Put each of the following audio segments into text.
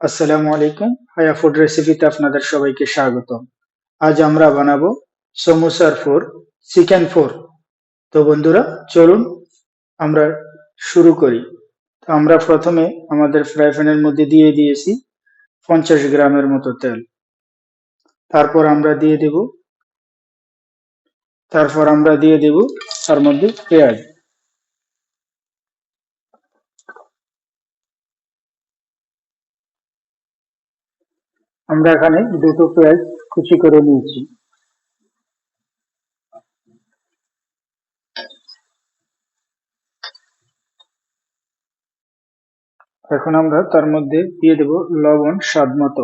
আসসালামু আলাইকুম। হায়া ফুড রেসিপিতে আপনাদের সবাইকে স্বাগত। আজ আমরা বানাবো সমোসার ফোর, চিকেন ফোর। তো বন্ধুরা, চলুন আমরা শুরু করি। তো আমরা প্রথমে আমাদের ফ্রাই প্যানের মধ্যে দিয়ে দিয়েছি 50 গ্রামের মতো তেল। তারপর আমরা দিয়ে দেব তার মধ্যে পেঁয়াজ। আমরা এখানে দুটো পেঁয়াজ কুচি করে নিয়েছি। এখন আমরা তার মধ্যে দিয়ে দেব লবণ স্বাদ মতো।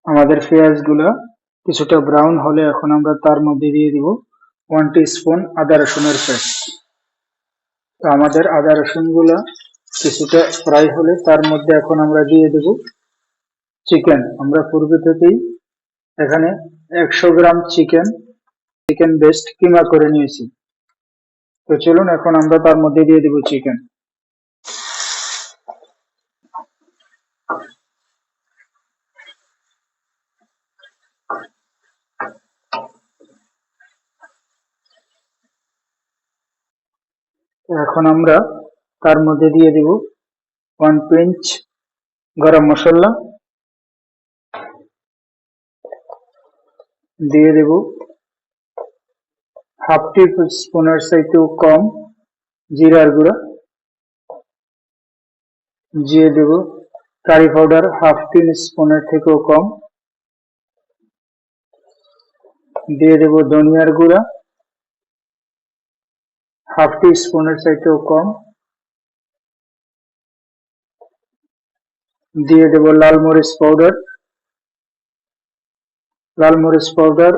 আমাদের পেঁয়াজগুলা কিছুটা ব্রাউন হলে এখন আমরা তার মধ্যে দিয়ে দিব 1 টিস্পুন আদা রসুনের পেস্ট। তো আমাদের আদা রসুন গুলা কিছুটা ফ্রাই হলে তার মধ্যে এখন আমরা দিয়ে দেব চিকেন। আমরা পূর্বে থেকেই এখানে 100 গ্রাম চিকেন বেস্ট কিমা করে নিয়েছি। তো চলুন এখন আমরা তার মধ্যে দিয়ে দেব চিকেন। এখন আমরা তার মধ্যে দিয়ে দেব 1 পিঞ্চ গরম মশলা, দিয়ে দেব হাফ টিস্পুনের চাইতেও কম জিরার গুঁড়া, দিয়ে দেব কারি পাউডার হাফ টিস্পুনের থেকেও কম, দিয়ে দেব ধনিয়ার গুঁড়া হাফ টিস্পুনের চাইতেও কম, দিয়ে দেব লাল মরিচ পাউডার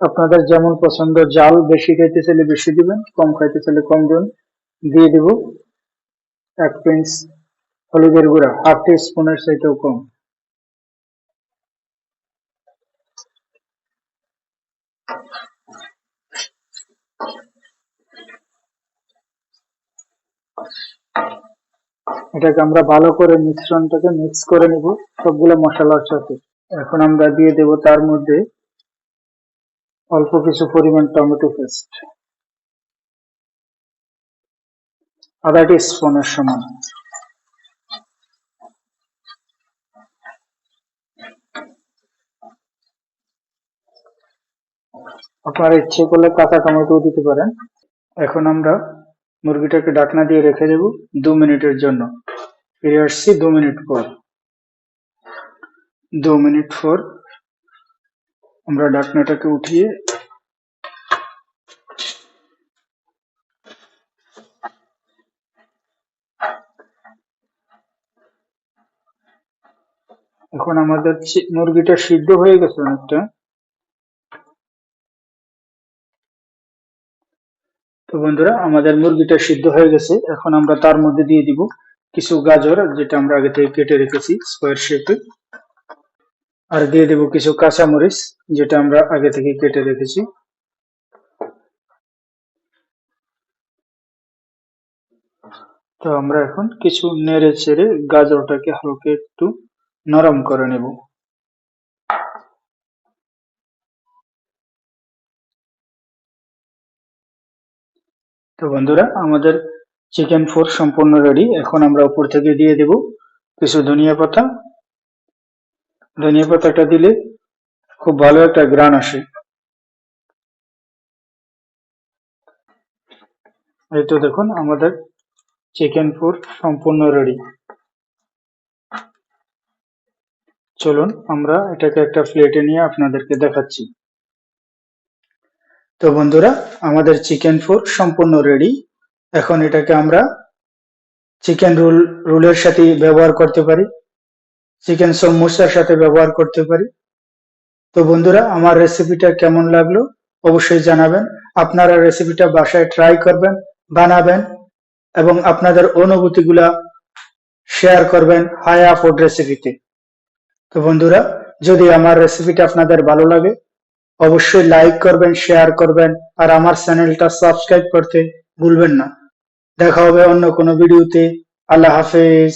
আপনাদের যেমন পছন্দ, জাল বেশি খাইতে চাইলে বেশি দিবেন, কম খাইতে চাইলে কম দিবেন। দিয়ে দেব 1 পিঞ্চ হলুদের গুঁড়া হাফ টিস্পুনের চাইতেও কম। এটাকে আমরা ভালো করে মিশ্রণটাকে মিক্স করে নিব সবগুলো মশলার সাথে। এখন আমরা দিয়ে দেব তার মধ্যে অল্প কিছু পরিমাণ টমেটো পেস্ট, আধা টিস্পুনের সমান। আপনারা ইচ্ছে করলে কাঁচা টমেটো দিতে পারেন। এখন আমরা মুরগিটাকে ঢাকনা দিয়ে রেখে দেব 2 মিনিটের জন্য। ফিরে আসছি 2 মিনিট পর। 2 মিনিট পর আমরা ঢাকনাটাকে উঠিয়ে এখন আমাদের মুরগিটা সিদ্ধ হয়ে গেছে অনেকটা। তো বন্ধুরা, আমাদের মুরগিটা সিদ্ধ হয়ে গেছে। এখন আমরা তার মধ্যে দিয়ে দিব কিছু গাজর, যেটা আমরা আগে থেকে কেটে রেখেছি স্কোয়ার শেপে, আর দিয়ে দেব কিছু কাঁচামরিচ, যেটা আমরা আগে থেকে কেটে রেখেছি। তো আমরা এখন কিছু নেড়ে চেড়ে গাজরটাকে হালকা একটু নরম করে নেব। তো বন্ধুরা, আমাদের চিকেন ফোর সম্পূর্ণ রেডি। এখন আমরা উপর থেকে দিয়ে দেব কিছু ধনিয়া পাতা। ধনিয়া পাতাটা দিলে খুব ভালো একটা ঘ্রাণ আসে। এই তো দেখুন, আমাদের চিকেন ফোর সম্পূর্ণ রেডি। চলুন আমরা এটাকে একটা প্লেটে নিয়ে আপনাদেরকে দেখাচ্ছি। তো বন্ধুরা, আমাদের চিকেন ফোর সম্পূর্ণ রেডি। এখন এটাকে আমরা চিকেন রোলের সাথে ব্যবহার করতে পারি, চিকেন সমোসার সাথে ব্যবহার করতে পারি। তো বন্ধুরা, আমার রেসিপিটা কেমন লাগলো অবশ্যই জানাবেন। আপনারা রেসিপিটা বাসায় ট্রাই করবেন, বানাবেন এবং আপনাদের অনুভূতিগুলা শেয়ার করবেন হায়া ফুড রেসিপিতে। তো বন্ধুরা, যদি আমার রেসিপিটা আপনাদের ভালো লাগে অবশ্যই লাইক করবেন, শেয়ার করবেন, আর আমার চ্যানেলটা সাবস্ক্রাইব করতে ভুলবেন না। দেখা হবে অন্য কোনো ভিডিওতে। আল্লাহ হাফেজ।